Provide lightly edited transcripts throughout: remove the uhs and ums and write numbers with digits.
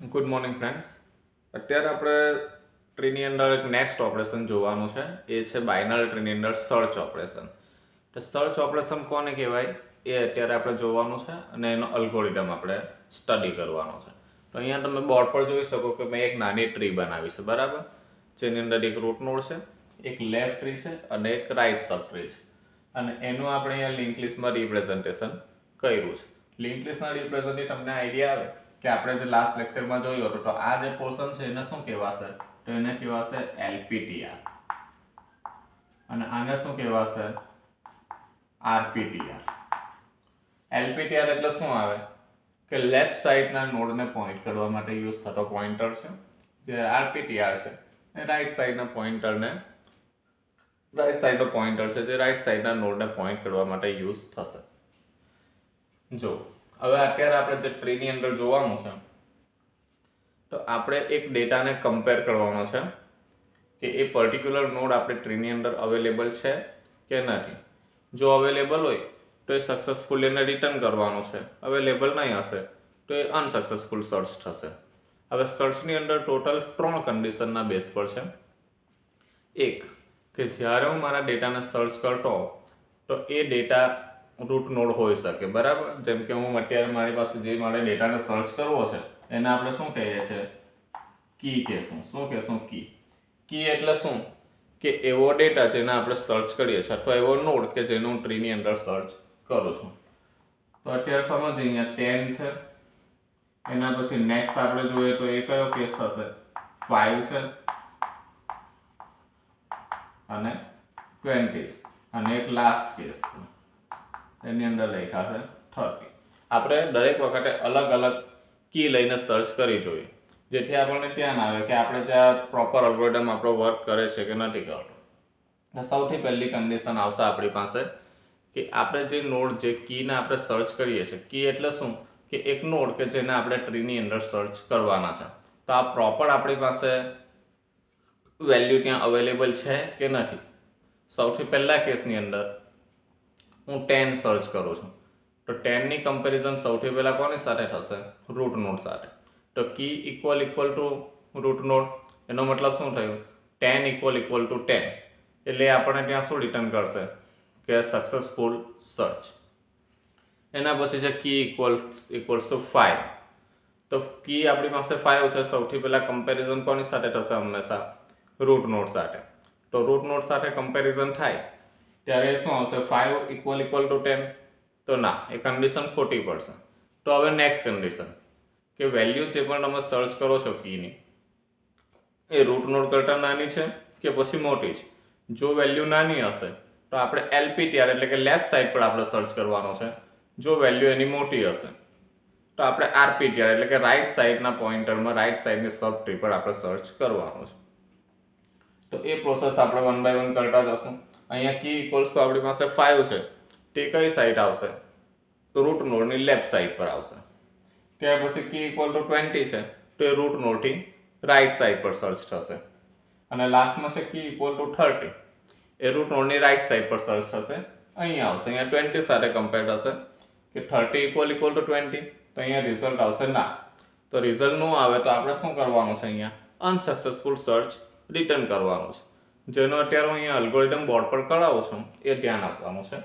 Good morning friends. અત્યારે આપણે ટ્રીની અંદર એક નેક્સ્ટ ઓપરેશન જોવાનું છે. એ છે બાઇનરી ટ્રીની અંદર સર્ચ ઓપરેશન. તો સર્ચ ઓપરેશન કોને કહેવાય એ અત્યારે આપણે જોવાનું છે અને એનો અલ્ગોરિધમ આપણે સ્ટડી કરવાનો છે. તો અહીંયા તમે બોર્ડ પર જોઈ શકો કે મેં એક નાની ટ્રી બનાવી છે, બરાબર, જેની અંદર એક રૂટ નોડ છે, એક લેફ્ટ ટ્રી છે અને એક રાઇટ સબ ટ્રી છે. અને એનું આપણે અહીંયા લિંક લિસ્ટમાં રિપ્રેઝન્ટેશન કર્યું છે. લિંક લિસ્ટના રિપ્રેઝન્ટથી તમને આઈડિયા આવે કે આપણે જે લાસ્ટ લેક્ચરમાં જોયું હતું, તો આ જે પોર્શન છે એને શું કહેવાશે? તો એને કહેવાશે LPTR અને આને શું કહેવાશે? RPTR. LPTR એટલે શું આવે કે લેફ્ટ સાઈડના નોડને પોઈન્ટ કરવા માટે યુઝ થતો પોઈન્ટર છે. જે RPTR છે એ રાઈટ સાઈડના પોઈન્ટરને રાઈટ સાઈડનો પોઈન્ટર છે જે રાઈટ સાઈડના નોડને પોઈન્ટ કરવા માટે યુઝ થશે. જો હવે અત્યારે આપણે જે ટ્રીની અંદર જોવાનું છે, તો આપણે એક ડેટાને કમ્પેર કરવાનો છે કે એ પર્ટિક્યુલર નોડ આપણે ટ્રીની અંદર અવેલેબલ છે કે નથી. જો અવેલેબલ હોય તો એ સક્સેસફુલ એને રિટર્ન કરવાનું છે. અવેલેબલ નહીં હશે તો એ અનસક્સેસફુલ સર્ચ થશે. હવે સર્ચની અંદર ટોટલ 3 કન્ડિશનના બેઝ પર છે. એક કે જ્યારે હું મારા ડેટાને સર્ચ કરતો તો એ ડેટા રૂટ નોડ હોઈ શકે, બરાબર. જેમ કે હું અત્યારે મારી પાસે જે મારે ડેટાને સર્ચ કરવો છે એને આપણે શું કહીએ છીએ? કી કહેશું. શું કહેશું? કી. કી એટલે શું? કે એવો ડેટા જેને આપણે સર્ચ કરીએ છીએ અથવા એવો નોડ કે જેનો હું ટ્રીની અંદર સર્ચ કરું છું. તો અત્યારે સમજીએ, અહીંયા 10 છે, એના પછી નેક્સ્ટ આપણે જોઈએ તો એ કયો કેસ થશે? 5 છે અને 20 અને એક લાસ્ટ કેસ છે, એની અંદર લખાશે 30. આપણે દરેક વખતે અલગ અલગ કી લઈને સર્ચ કરી જોઈએ, જેથી આપણને ધ્યાન આવે કે આપણે જે આ પ્રોપર અલ્ગોરિધમ આપણો વર્ક કરે છે કે નથી કરતો. સૌથી પહેલી કન્ડિશન આવશે આપણી પાસે કે આપણે જે નોડ, જે કીને આપણે સર્ચ કરીએ છીએ, કી એટલે શું? કે એક નોડ કે જેને આપણે ટ્રીની અંદર સર્ચ કરવાના છે. તો આ પ્રોપર આપણી પાસે વેલ્યુ ત્યાં અવેલેબલ છે કે નથી. સૌથી પહેલા કેસની અંદર હું 10 સર્ચ કરું છું, તો 10ની કમ્પેરિઝન સૌથી પહેલાં કોની સાથે થશે? રૂટ નોડ સાથે. તો કી ઇક્વલ ટુ રૂટ નોડ, એનો મતલબ શું થયું? 10 ઇક્વલ ટુ 10, એટલે આપણને ત્યાં શું રિટર્ન કરશે? કે સક્સેસફુલ સર્ચ. એના પછી છે કી ઇક્વલ્સ ટુ 5. તો કી આપણી પાસે 5 છે. સૌથી પહેલાં કમ્પેરિઝન કોની સાથે થશે? હંમેશા રૂટ નોડ સાથે. તો રૂટ નોડ સાથે કમ્પેરિઝન થાય ત્યારે શું આવશે? 5 ઇક્વલ ટુ 10. તો ના, એ કન્ડિશન ખોટી પડશે. તો હવે નેક્સ્ટ કન્ડિશન કે વેલ્યુ જે પણ તમે સર્ચ કરો છો કીની, એ રૂટ નોડ કરતાં નાની છે કે પછી મોટી છે. જો વેલ્યુ નાની હશે તો આપણે LPTR એટલે કે લેફ્ટ સાઈડ પર આપણે સર્ચ કરવાનો છે. જો વેલ્યુ એની મોટી હશે તો આપણે RPTR એટલે કે રાઈટ સાઈડના પોઈન્ટરમાં રાઈટ સાઈડની સબ ટ્રી પર આપણે સર્ચ કરવાનો છે. તો એ પ્રોસેસ આપણે 1 બાય 1 કરતા જશું. અહીંયા કી ઇક્વલ્સ તો આપણી પાસે 5 છે, તે કઈ સાઈડ આવશે? તો રૂટ નોડની લેફ્ટ સાઈડ પર આવશે. ત્યાર પછી કી ઇક્વલ ટુ 20 છે, તો એ રૂટ નોડથી રાઈટ સાઈડ પર સર્ચ થશે. અને લાસ્ટમાં છે કી ઇક્વલ ટુ 30, એ રૂટ નોડની રાઈટ સાઈડ પર સર્ચ થશે. અહીંયા આવશે, અહીંયા 20 સાથે કમ્પેર થશે કે 30 ઇક્વલ ટુ 20, તો અહીંયા રિઝલ્ટ આવશે ના. તો રિઝલ્ટ ન આવે તો આપણે શું કરવાનું છે? અહીંયા અનસક્સેસફુલ સર્ચ રિટર્ન કરવાનું છે. જેનો અત્યારે હું અહીંયા અલ્ગોરિધમ બોર્ડ પર કરાવું છું, એ ધ્યાન આપવાનું છે.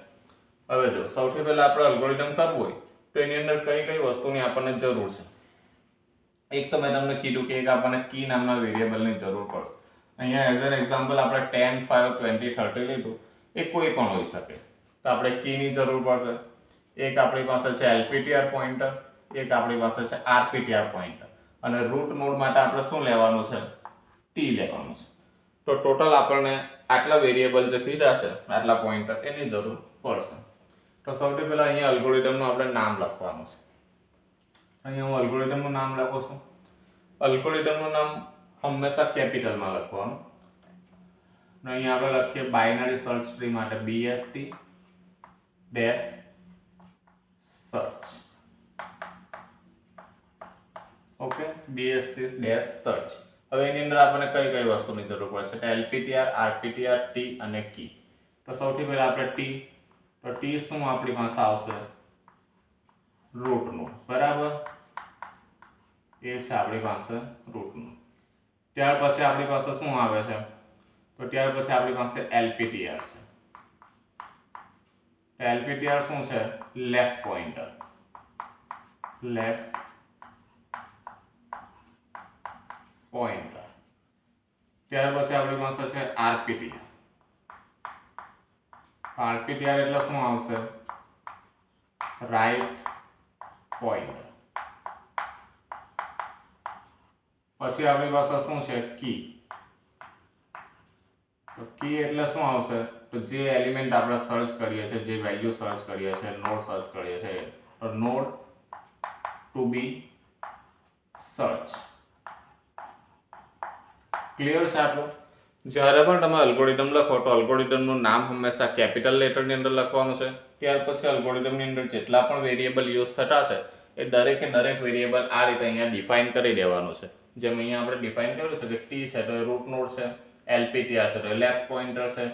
હવે જો સૌથી પહેલાં આપણે અલ્ગોરિધમ કરવું હોય તો એની અંદર કઈ કઈ વસ્તુની આપણને જરૂર છે? એક તો મેં તમને કીધું કે એક આપણને કી નામના વેરિયેબલની જરૂર પડશે. અહીંયા એઝ એન એક્ઝામ્પલ આપણે 10, 5, 20, 30 લીધું, એ કોઈ પણ હોઈ શકે. તો આપણે કીની જરૂર પડશે. એક આપણી પાસે છે LPTR પોઈન્ટર, એક આપણી પાસે છે RPTR પોઈન્ટર, અને રૂટ નોડ માટે આપણે શું લેવાનું છે? T લેવાનું છે. તો ટોટલ આપણને આટલા વેરિયેબલ જે કીધા છે, આટલા પોઈન્ટર, એની જરૂર પડશે. તો સૌથી પહેલાં અહીંયા અલ્ગોરિધમનું આપણે નામ લખવાનું છે. અહીંયા હું અલ્ગોરિધમનું નામ લખું છું. અલ્ગોરિધમનું નામ હંમેશા કેપિટલમાં લખવાનું. અહીંયા આપણે લખીએ બાઇનરી સર્ચ ટ્રી માટે BST dash search. Okay, BST dash search. હવે એની અંદર આપણને કઈ કઈ વસ્તુની જરૂર પડશે? LPTR, RPTR, T અને કી. તો સૌથી પહેલા આપણે T. તો T શું આપણી પાસે આવશે? રૂટ નોડ, બરાબર. એ છે આપણી પાસે રૂટ નોડ. ત્યાર પછી આપણી પાસે શું આવે છે? તો ત્યાર પછી આપણી પાસે LPTR છે. LPTR શું છે? Left pointer. Left pointer. ત્યાર પછી આપણી પાસે છે RPTR. RPTR એટલે શું આવશે? Right pointer. પછી આપણી પાસે શું છે? કી. તો કી એટલે શું આવશે? તો જે એલિમેન્ટ આપણે સર્ચ કરીએ છીએ, જે વેલ્યુ સર્ચ કરીએ છીએ, નોડ સર્ચ કરીએ છીએ, તો નોડ ટુ બી સર્ચ. ક્લિયર છે આટલું? જ્યારે પણ તમે અલ્ગોરિધમ લખો તો અલ્ગોરિધમનું નામ હંમેશા કેપિટલ લેટરની અંદર લખવાનું છે. ત્યાર પછી અલ્ગોરિધમની અંદર જેટલા પણ વેરિયેબલ યુઝ થતા છે એ દરેકે દરેક વેરિયેબલ આ રીતે અહીંયા ડિફાઇન કરી દેવાનું છે. જેમ અહીંયા આપણે ડિફાઇન કર્યું છે કે ટી છે તો એ રૂટ નોડ છે, LPTR છે તો એ લેફ્ટ પોઇન્ટર છે,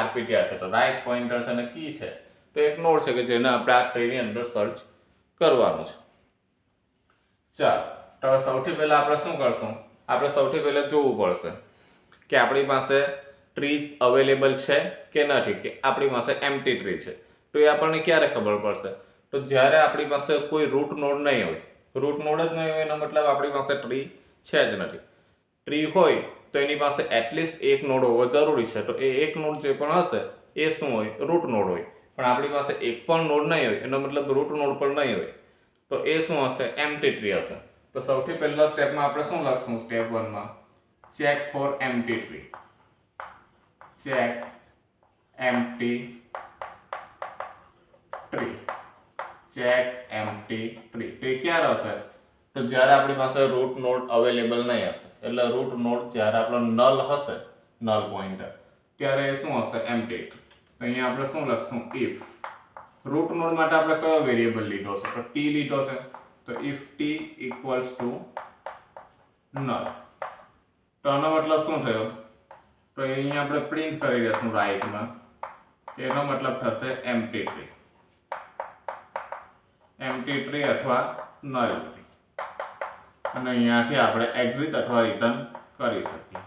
RPTR છે તો રાઈટ પોઇન્ટર છે, અને કી છે તો એક નોડ છે કે જેને આપણે આ ટ્રીની અંદર સર્ચ કરવાનું છે. ચાલો, તો સૌથી પહેલા આપણે શું કરશું? આપણે સૌથી પહેલા જોવું પડશે કે આપણી પાસે ટ્રી અવેલેબલ છે કે નથી, કે આપણી પાસે એમ્પ્ટી ટ્રી છે. તો એ આપણને ક્યારે ખબર પડશે? તો જ્યારે આપણી પાસે કોઈ રૂટ નોડ નહીં હોય. રૂટ નોડ જ નહીં હોય એનો મતલબ આપણી પાસે ટ્રી છે જ નથી. ટ્રી હોય તો એની પાસે એટલીસ્ટ એક નોડ હોવો જરૂરી છે. તો એ એક નોડ જે પણ હશે એ શું હોય? રૂટ નોડ હોય. પણ આપણી પાસે એક પણ નોડ નહીં હોય એનો મતલબ રૂટ નોડ પણ નહીં હોય. તો એ શું હશે? એમ્પ્ટી ટ્રી હશે. તો સૌથી પહેલા સ્ટેપમાં આપણે શું લખશું? સ્ટેપ 1 માં check for empty tree. Check empty tree. Check empty tree. તો એ ક્યારે હશે? તો જ્યારે આપણી પાસે રૂટ નોડ અવેલેબલ નહીં હશે. એટલે રૂટ નોડ જ્યારે આપણો નલ હશે, નલ પોઇન્ટર, ત્યારે એ શું હશે? એમ્પ્ટી. તો અહીંયા આપણે શું લખશું? ઇફ. રૂટ નોડ માટે આપણે કયો વેરિયેબલ લીધો છે? તો ટી લીધો છે. તો if T equals to null. તો આનો મતલબ શું થયો? તો અહીંયા આપણે પ્રિન્ટ કરી દઈશું રાઈટમાં. એનો મતલબ થશે એમ્પ્ટી ટ્રી. એમ્પ્ટી ટ્રી અથવા નલ ટ્રી. અને અહીંયાથી આપણે એક્ઝિટ અથવા રિટર્ન કરી શકીએ.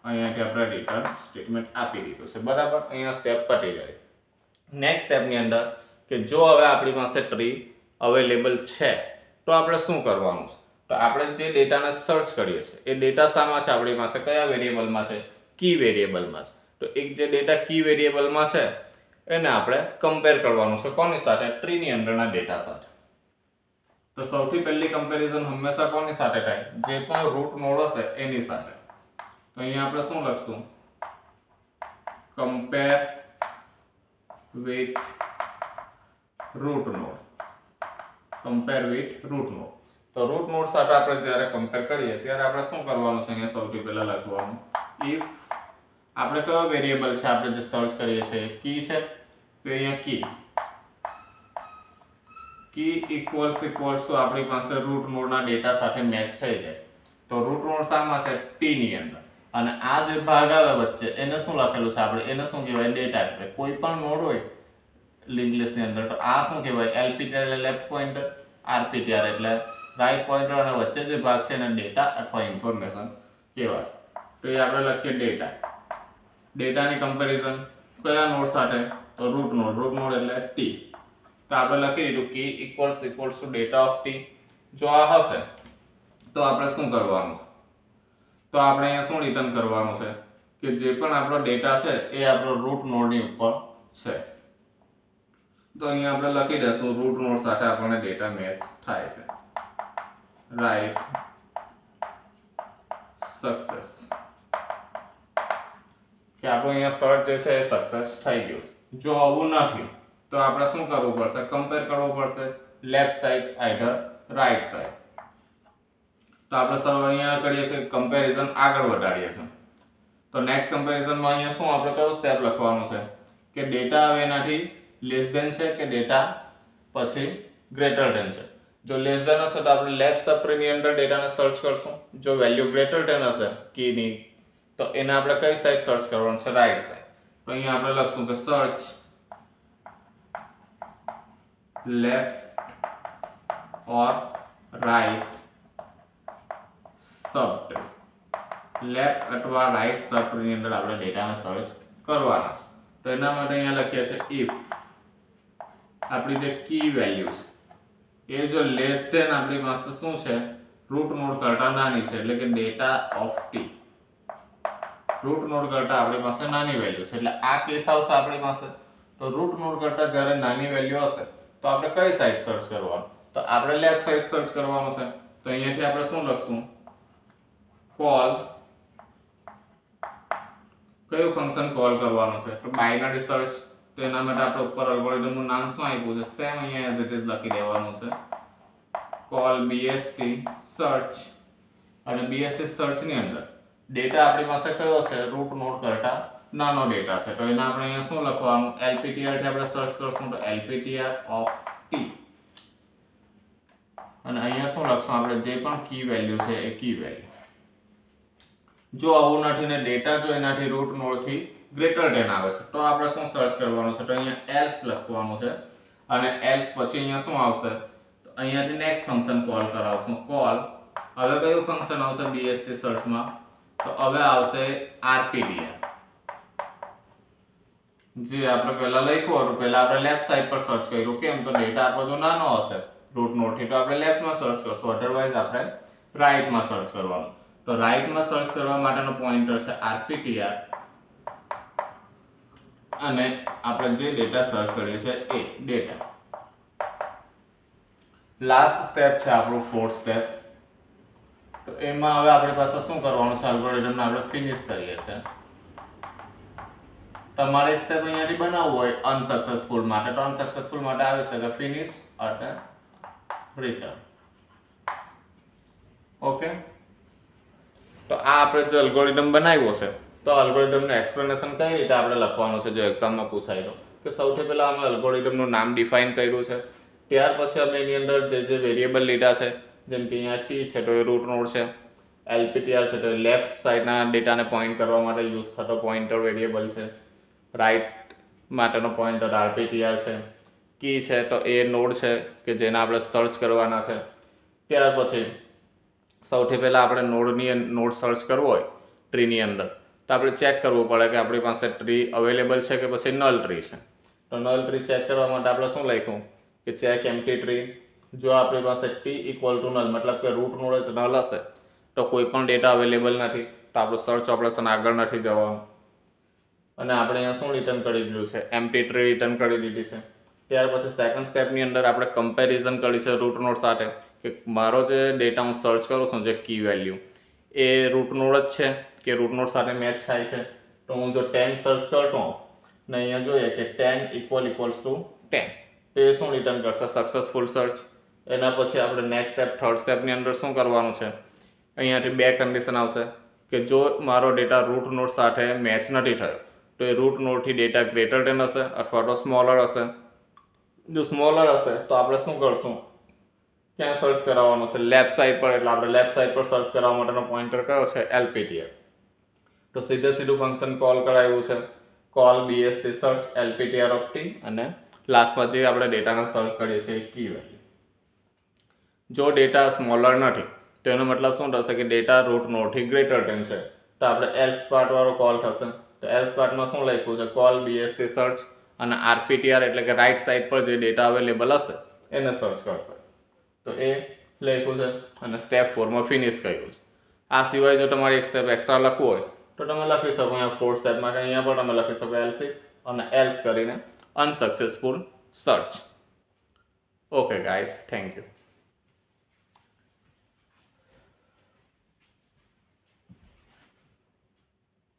અહીંયાથી આપણે રિટર્ન સ્ટેટમેન્ટ આપી દીધું છે. બરાબર? અહીંયા સ્ટેપ પતી જાય. નેક્સ્ટ સ્ટેપની અંદર કે જો હવે આપણી પાસે ટ્રી અવેલેબલ છે તો આપણે શું કરવાનું છે? તો આપણે જે ડેટાને સર્ચ કરીએ છીએ એ ડેટા શામાં છે? આપણી પાસે કયા વેરિયેબલમાં છે? કી વેરિયેબલમાં છે. તો એક જે ડેટા કી વેરિયેબલમાં છે એને આપણે કમ્પેર કરવાનું છે. કોની સાથે? ટ્રીની અંદરના ડેટા સાથે. તો સૌથી પહેલી કમ્પેરિઝન હંમેશા કોની સાથે થાય? જે પણ રૂટ નોડ હશે એની સાથે. તો અહીંયા આપણે શું લખશું? Compare with root node. Compare with root node. તો રૂટ નોડ સાથે આપણે જ્યારે કમ્પેર કરીએ ત્યારે આપણે શું કરવાનું છે? અહીંયા સૌથી પહેલા લખવાનું ઇફ આપણે કયો વેરિયેબલ છે આપણે જે સર્ચ કરીએ છીએ? કી છે. તો અહીંયા કી ઇક્વલ્સ ટુ આપણી પાસે રૂટ નોડના ડેટા સાથે મેચ થઈ જાય. તો રૂટ નોડ શામાં છે? ટી ની અંદર. અને આ જે ભાગ આવે વચ્ચે એને શું લખેલું છે આપણે? એને શું કહેવાય? ડેટા કહેવાય. કોઈ પણ નોડ હોય લિંક લિસ્ટની અંદર તો આ શું કહેવાય? LPTR એટલે લેફ્ટ પોઇન્ટર, RPTR એટલે રાઈટ પોઇન્ટર, અને વચ્ચે જે ભાગ છે એને ડેટા અથવા ઇન્ફોર્મેશન કહેવાશે. તો એ આપણે લખીએ ડેટા. ડેટાની કમ્પેરિઝન કયા નોડ સાથે? તો રૂટ નોડ. રૂટ નોડ એટલે ટી. તો આપણે લખી દીધું key equals to data of T. જો આ હશે તો આપણે શું કરવાનું છે? તો આપણે અહીંયા શું રિટર્ન કરવાનું છે? કે જે પણ આપણો ડેટા છે એ આપણો રૂટ નોડની ઉપર છે. તો અહીંયા આપણે લખી દઈશું રૂટ નોડ સાથે આપણને ડેટા મેચ થાય છે. Right success. કે આપણો અહીંયા સર્ચ જે છે એ સક્સેસ થઈ ગયું. જો આવું નથી તો આપણે શું કરવું પડશે? કમ્પેર કરવું પડશે left side either right side. તો આપણે સૌ અહીંયા કરીએ કે કમ્પેરિઝન આગળ વધારીએ છીએ. તો નેક્સ્ટ કમ્પેરિઝનમાં અહીંયા શું આપણે કયો સ્ટેપ લખવાનું છે? કે ડેટા હવે એનાથી લેસ ધેન છે કે ડેટા પછી ગ્રેટર ધેન છે. જો લેસ ધેન હશે તો આપણે લેફ્ટ સબટ્રીની અંદર ડેટાને સર્ચ કરશું. જો વેલ્યુ ગ્રેટર ધેન હશે કીની તો એને આપણે કઈ સાઈડ સર્ચ કરવાનું છે? Right side. તો અહીંયા આપણે લખશું કે સર્ચ લેફ્ટ ઓર રાઈટ સબ લેફ્ટ અથવા રાઈટ સબ ટ્રીની અંદર આપણે ડેટાને સર્ચ કરવાના છે. તો એના માટે અહીંયા લખીએ છીએ ઇફ આપણી જે કી વેલ્યુ છે એ જો લેસ ધેન આપણી પાસે શું છે રૂટ નોડ કરતા નાની છે, એટલે કે data of T root node કરતા આપણી પાસે નાની વેલ્યુ છે, એટલે આ કેસ આવશે આપણી પાસે. તો રૂટ નોડ કરતા જ્યારે નાની વેલ્યુ હશે તો આપણે કઈ સાઈડ સર્ચ કરવાનું, તો આપણે લેફ્ટ સાઈડ સર્ચ કરવાનું છે. તો અહીંયાથી આપણે શું લખશું, કોલ કયું ફંક્શન કોલ કરવાનું છે, તો બાઇનરી સર્ચ. તો એના માટે આપણે ઉપર અલ્ગોરિધમનું નામ શું આપ્યું છે, સેમ અહીંયા એઝ ઇટ ઇઝ લખી દેવાનું છે, કોલ BST સર્ચ. અને BST સર્ચ ની અંદર ડેટા આપણી પાસે કયો છે, રૂટ નોડ કરતા નાનો ડેટા છે. તો એને આપણે અહીંયા શું લખવાનું, LPTR થી આપણે સર્ચ કરશું, તો LPTR ઓફ T. અને અહીંયા શું લખશું આપણે, જે પણ કી વેલ્યુ છે એ કી વેલ્યુ. જો આવું નથી ને ડેટા જો એનાથી રૂટ નોડ થી ગ્રેટર ધેન આવે છે તો આપણે શું સર્ચ કરવાનું છે, તો અહીંયા એલ્સ લખવાનું છે. અને એલ્સ પછી અહીંયા શું આવશે, તો અહીંયાથી નેક્સ્ટ ફંક્શન કોલ કરાવશું, કોલ. હવે કયું ફંક્શન આવશે BST સર્ચમાં, તો હવે આવશે RPTR. જે આપણે પહેલા લખ્યું હતું, પહેલા આપણે લેફ્ટ સાઈડ પર સર્ચ કર્યું, કેમ, તો ડેટા આપણો જો નાનો હશે રૂટ નોડ થી તો આપણે લેફ્ટમાં સર્ચ કરશું, અધરવાઇઝ આપણે રાઈટમાં સર્ચ કરવાનું. તો રાઈટમાં સર્ચ કરવા માટેનો પોઇન્ટર છે RPTR. અને આપણે જે ડેટા સર્ચ કરીએ છીએ એ ડેટા. લાસ્ટ સ્ટેપ છે આપણું ફોર્થ સ્ટેપ. તો એમાં હવે આપણી પાસે શું કરવાનું છે, અલ્ગોરિધમને આપણે ફિનિશ કરીએ છીએ. તમારે એક સ્ટેપ અહીંયાથી બનાવવું હોય અનસક્સેસફુલ માટે, તો અનસક્સેસફુલ માટે આવે છે કે ફિનિશ અને રિટર્ન. ઓકે, તો આ આપણે જે અલ્ગોરિધમ બનાવ્યો છે, તો અલ્ગોરિધમનું એક્સપ્લેનેશન કઈ રીતે આપણે લખવાનું છે, જો એક્ઝામમાં પૂછાય તો કે સૌથી પહેલા અમે અલ્ગોરિધમનું નામ ડિફાઇન કર્યું છે. ત્યાર પછી અમે એની અંદર જે વેરિયેબલ લીધા છે, જેમ કે અહીંયા T છે તો એ રૂટ નોડ છે, LPTR છે તો લેફ્ટ સાઈડના ડેટાને પોઇન્ટ કરવા માટે યુઝ થતો પોઇન્ટર વેરિયેબલ છે, રાઈટ માટેનો પોઇન્ટર RPTR છે, કી છે તો એ નોડ છે કે જેને આપણે સર્ચ કરવાના છે. ત્યાર પછી સૌથી પહેલાં આપણે નોડ સર્ચ કરવો હોય ટ્રીની અંદર તો આપણે ચેક કરવું પડે કે આપણી પાસે ટ્રી અવેલેબલ છે કે પછી નલ ટ્રી છે. તો નલ ટ્રી ચેક કરવા માટે આપણે શું લખ્યું કે ચેક એમ્પ્ટી ટ્રી. જો આપણી પાસે T ઇક્વલ ટુ નલ મતલબ કે રૂટ નોડ જ નલ હશે તો કોઈ પણ ડેટા અવેલેબલ નથી, તો આપણું સર્ચ ઓપરેશન આગળ નથી જવાનું. અને આપણે અહીંયા શું રિટર્ન કરી દીધું છે, એમ્પ્ટી ટ્રી રિટર્ન કરી દીધી છે. ત્યાર પછી સેકન્ડ સ્ટેપની અંદર આપણે કમ્પેરિઝન કરી છે રૂટ નોડ સાથે કે મારો જે ડેટા હું સર્ચ કરું છું, જે કી વેલ્યુ એ રૂટ નોડ જ છે કે રૂટ નોડ સાથે મેચ થાય છે. તો હું જો 10 સર્ચ કરતો ને અહીંયા જોઈએ કે 10 ઇક્વલ્સ ટુ 10, તો એ શું રિટર્ન કરશે, સક્સેસફુલ સર્ચ. એના પછી આપણે નેક્સ્ટ સ્ટેપ થર્ડ સ્ટેપની અંદર શું કરવાનું છે, અહીંયાથી બે કન્ડિશન આવશે કે જો મારો ડેટા રૂટ નોડ સાથે મેચ નથી થયો તો એ રૂટ નોડથી ડેટા ગ્રેટર ધેન હશે અથવા તો સ્મોલર હશે. જો સ્મોલર હશે તો આપણે શું કરશું, ક્યાં સર્ચ કરાવવાનું છે, લેફ્ટ સાઈડ પર. એટલે આપણે લેફ્ટ સાઈડ પર સર્ચ કરવા માટેનો પોઇન્ટર કયો છે, LPTR. તો સીધું ફંક્શન કોલ કરાવ્યું છે, call BST search LPTR of T. અને લાસ્ટમાં જે આપણે ડેટાને સર્ચ કરીએ છીએ કી વેલ્યુ. જો ડેટા સ્મોલર નથી તો એનો મતલબ શું થશે કે ડેટા રૂટ નોડથી ગ્રેટર ધેન છે, તો આપણે એલ્સ પાર્ટ વાળો કોલ થશે. તો એલ્સ પાર્ટમાં શું લખ્યું છે, કોલ BST સર્ચ અને RPTR એટલે કે રાઈટ સાઈડ પર જે ડેટા અવેલેબલ હશે એને સર્ચ કરશે. તો એ લખ્યું છે અને સ્ટેપ 4માં ફિનિશ કર્યું છે. આ સિવાય જો તમારે એક સ્ટેપ એક્સ્ટ્રા લખવું હોય તો તમે લખી શકો અહીંયા ફોર્થ સ્ટેપમાં કે અહીંયા પણ તમે લખી શકો એલ્સ અને એલ્સ કરીને unsuccessful search. Okay guys, thank you.